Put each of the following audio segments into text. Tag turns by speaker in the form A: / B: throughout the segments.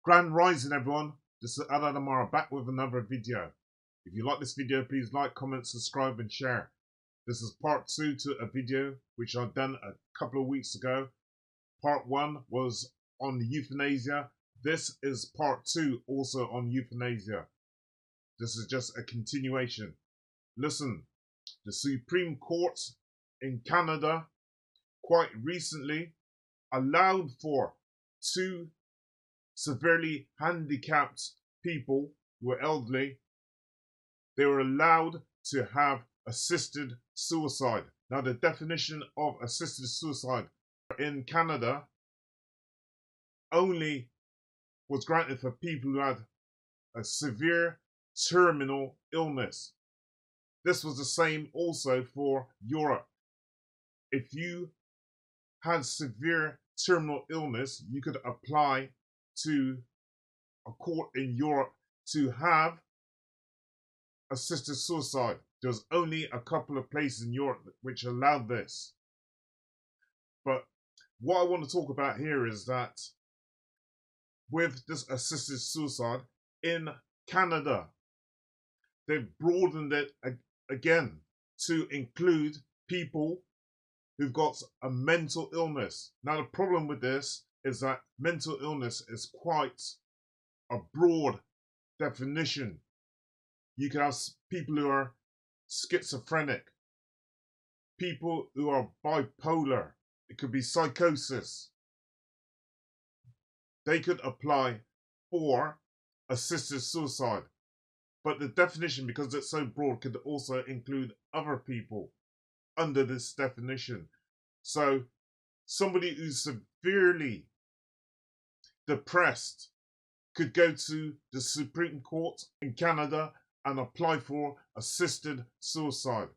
A: Grand Rising, everyone. This is Eldad Amara back with another video. If you like this video, please like, comment, subscribe and share. This is part 2 to a video which I've done a couple of weeks ago. Part 1 was on euthanasia. This is part 2 also on euthanasia. This is just a continuation. Listen, the Supreme Court in Canada quite recently allowed for 2 severely handicapped people who were elderly. They were allowed to have assisted suicide. Now, the definition of assisted suicide in Canada only was granted for people who had a severe terminal illness. This was the same also for Europe. If you had severe terminal illness, you could apply to a court in Europe to have assisted suicide. There's only a couple of places in Europe which allowed this. But what I want to talk about here is that with this assisted suicide in Canada, they've broadened it again to include people who've got a mental illness. Now, the problem with this is that mental illness is quite a broad definition. You can have people who are schizophrenic, people who are bipolar, it could be psychosis. They could apply for assisted suicide. But the definition, because it's so broad, could also include other people under this definition. So somebody who's severely depressed could go to the Supreme Court in Canada and apply for assisted suicide.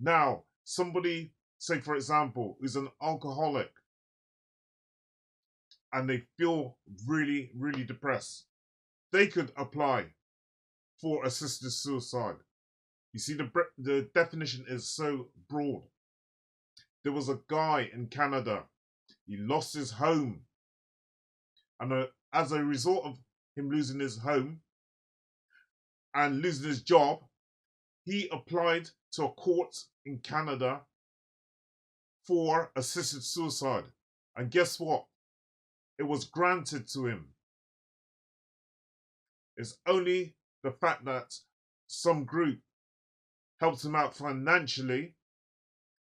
A: Now, somebody, say for example, who's an alcoholic and they feel really, really depressed, they could apply for assisted suicide. You see, the definition is so broad. There was a guy in Canada, he lost his home. And as a result of him losing his home and losing his job, he applied to a court in Canada for assisted suicide. And guess what? It was granted to him. It's only the fact that some group helped him out financially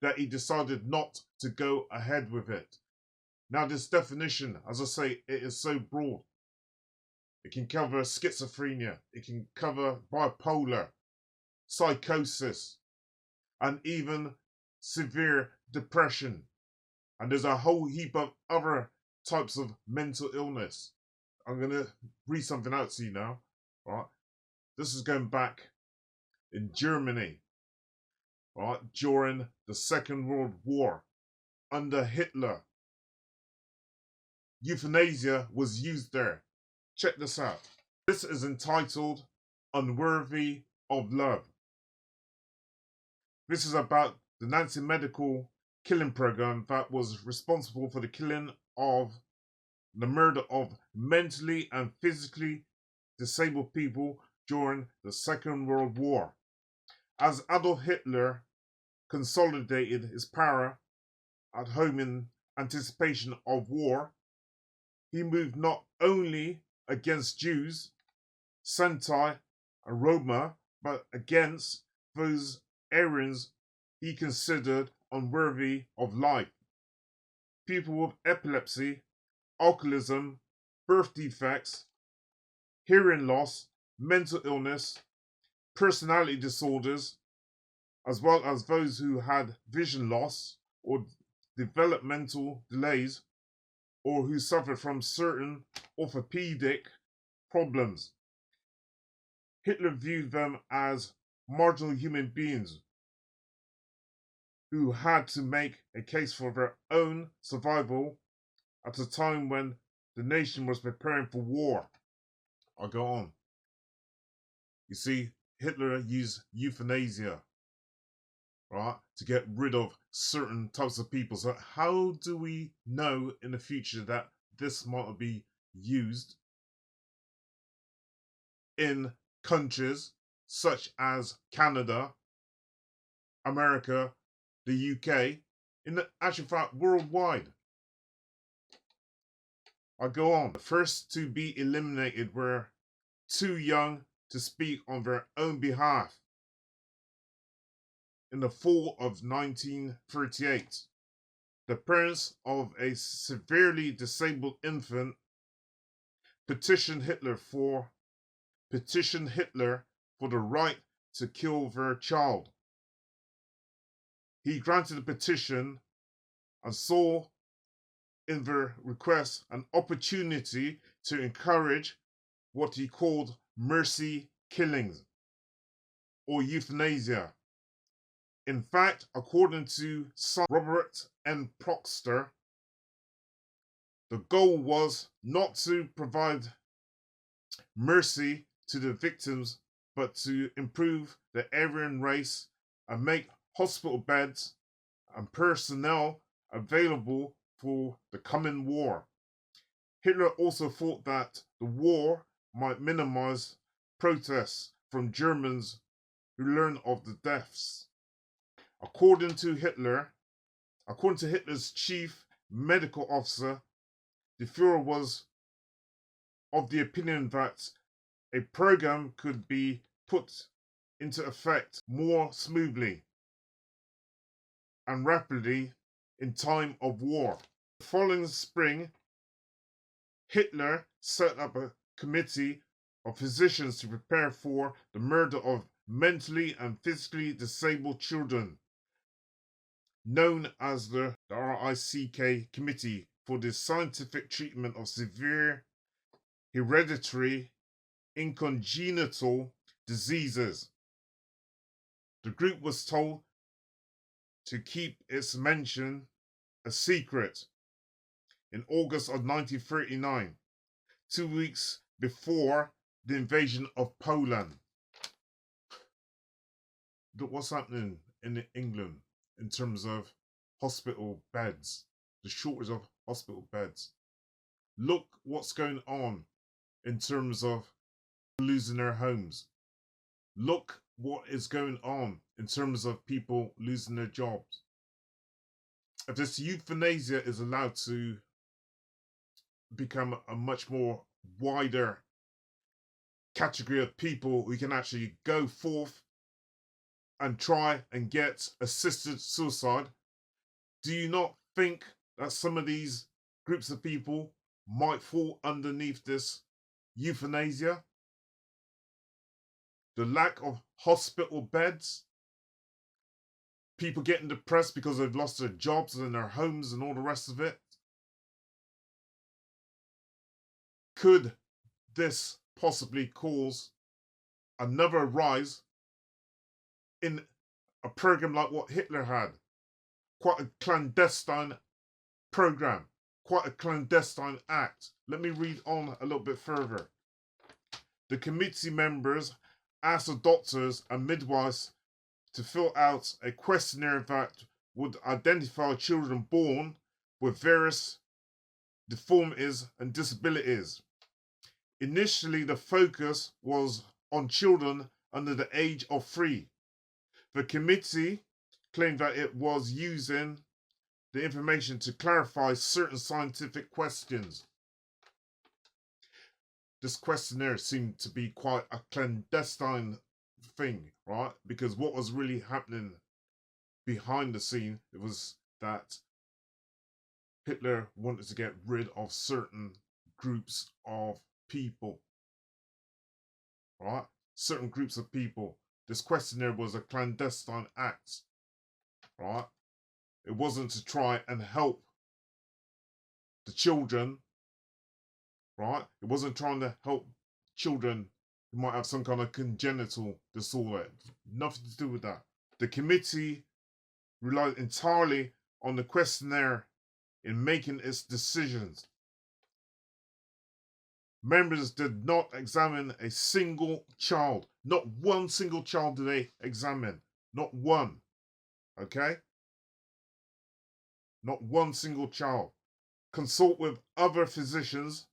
A: that he decided not to go ahead with it. Now, this definition, as I say, it is so broad. It can cover schizophrenia, it can cover bipolar, psychosis, and even severe depression. And there's a whole heap of other types of mental illness. I'm going to read something out to you now. All right. This is going back in Germany, all right, during the Second World War under Hitler. Euthanasia was used there. Check this out. This is entitled Unworthy of Love. This is about the Nazi medical killing program that was responsible for the murder of mentally and physically disabled people during the Second World War. As Adolf Hitler consolidated his power at home in anticipation of war, he moved not only against Jews, Sinti, and Roma, but against those Aryans he considered unworthy of life. People with epilepsy, alcoholism, birth defects, hearing loss, mental illness, personality disorders, as well as those who had vision loss or developmental delays, or who suffered from certain orthopedic problems. Hitler viewed them as marginal human beings who had to make a case for their own survival at a time when the nation was preparing for war. I'll go on. You see, Hitler used euthanasia, right, to get rid of certain types of people. So how do we know in the future that this might be used in countries such as Canada, America, the UK, in the actual fact worldwide. I go on. The first to be eliminated were too young to speak on their own behalf. In the fall of 1938, the parents of a severely disabled infant petitioned Hitler for the right to kill their child. He granted the petition and saw in their request an opportunity to encourage what he called mercy killings or euthanasia. In fact, according to Robert N. Proctor, the goal was not to provide mercy to the victims, but to improve the Aryan race and make hospital beds and personnel available for the coming war. Hitler also thought that the war might minimize protests from Germans who learned of the deaths. According to Hitler's chief medical officer, the Fuhrer was of the opinion that a program could be put into effect more smoothly and rapidly in time of war. The following spring, Hitler set up a committee of physicians to prepare for the murder of mentally and physically disabled children, known as the RICK Committee for the Scientific Treatment of Severe Hereditary Incongenital Diseases. The group was told to keep its mention a secret in August of 1939, 2 weeks before the invasion of Poland. Look what's happening in England in terms of hospital beds, the shortage of hospital beds. Look what's going on in terms of losing their homes. Look what is going on in terms of people losing their jobs. If this euthanasia is allowed to become a much more wider category of people who can actually go forth and try and get assisted suicide, do you not think that some of these groups of people might fall underneath this euthanasia? The lack of hospital beds, people getting depressed because they've lost their jobs and their homes and all the rest of it. Could this possibly cause another rise in a program like what Hitler had? Quite a clandestine program, quite a clandestine act. Let me read on a little bit further. The committee members asked the doctors and midwives to fill out a questionnaire that would identify children born with various deformities and disabilities. Initially, the focus was on children under the age of 3. The committee claimed that it was using the information to clarify certain scientific questions. This questionnaire seemed to be quite a clandestine thing, right? Because what was really happening behind the scene, it was that Hitler wanted to get rid of certain groups of people, right? Certain groups of people. This questionnaire was a clandestine act, right? It wasn't to try and help the children, right? It wasn't trying to help children who might have some kind of congenital disorder. Nothing to do with that. The committee relied entirely on the questionnaire in making its decisions. Members did not examine a single child. Not one single child did they examine. Not one. Okay? Not one single child. Consult with other physicians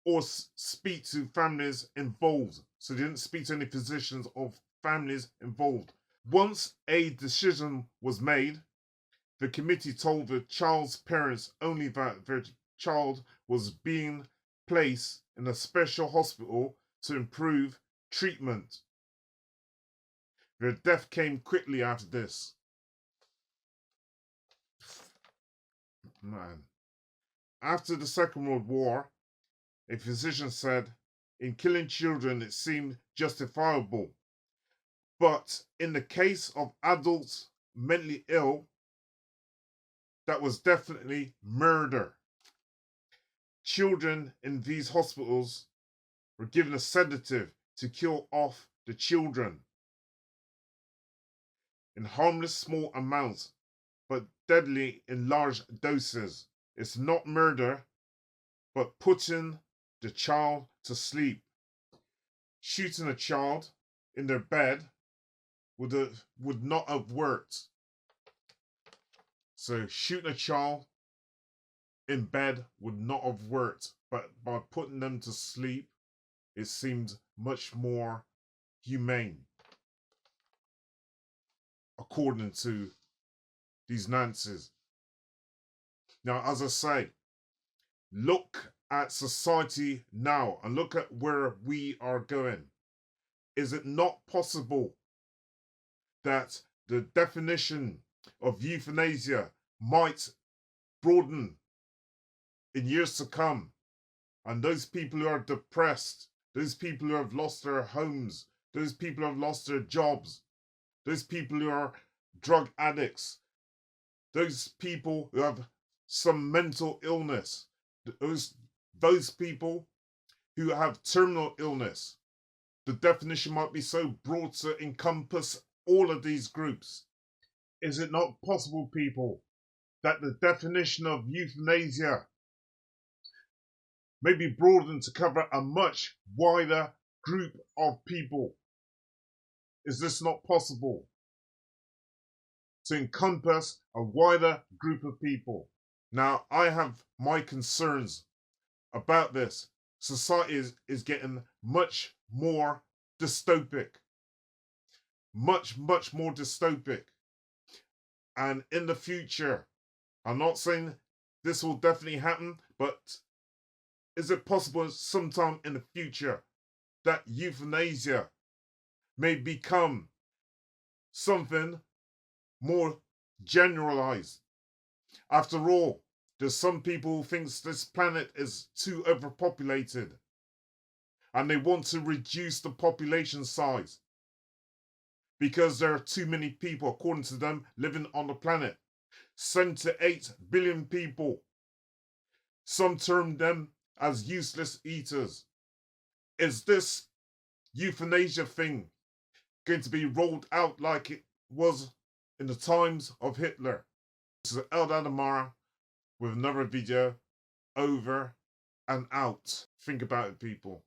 A: or speak to families involved. So they didn't speak to any physicians or families involved. Once a decision was made, the committee told the child's parents only that their child was being placed in a special hospital to improve treatment. Their death came quickly after this. Man. After the Second World War, a physician said, in killing children it seemed justifiable. But in the case of adults mentally ill, that was definitely murder. Children in these hospitals were given a sedative to kill off the children in harmless small amounts, but deadly in large doses. It's not murder, but putting the child to sleep. Shooting a child in their bed would not have worked. So shooting a child in bed would not have worked, but by putting them to sleep, it seemed much more humane, according to these Nazis. Now, as I say, look at society now and look at where we are going. Is it not possible that the definition of euthanasia might broaden in years to come, and those people who are depressed, those people who have lost their homes, those people who have lost their jobs, those people who are drug addicts, those people who have some mental illness, those people who have terminal illness, the definition might be so broad to encompass all of these groups. Is it not possible, people, that the definition of euthanasia may be broadened to cover a much wider group of people? Is this not possible? To encompass a wider group of people. Now, I have my concerns about this. Society is getting much more dystopic. Much more dystopic. And in the future, I'm not saying this will definitely happen, but is it possible sometime in the future that euthanasia may become something more generalized? After all, there's some people who think this planet is too overpopulated and they want to reduce the population size because there are too many people, according to them, living on the planet. 7 to 8 billion people. Some term them as useless eaters. Is this euthanasia thing going to be rolled out like it was in the times of Hitler? This is Eldad Amara with another video. Over and out. Think about it, people.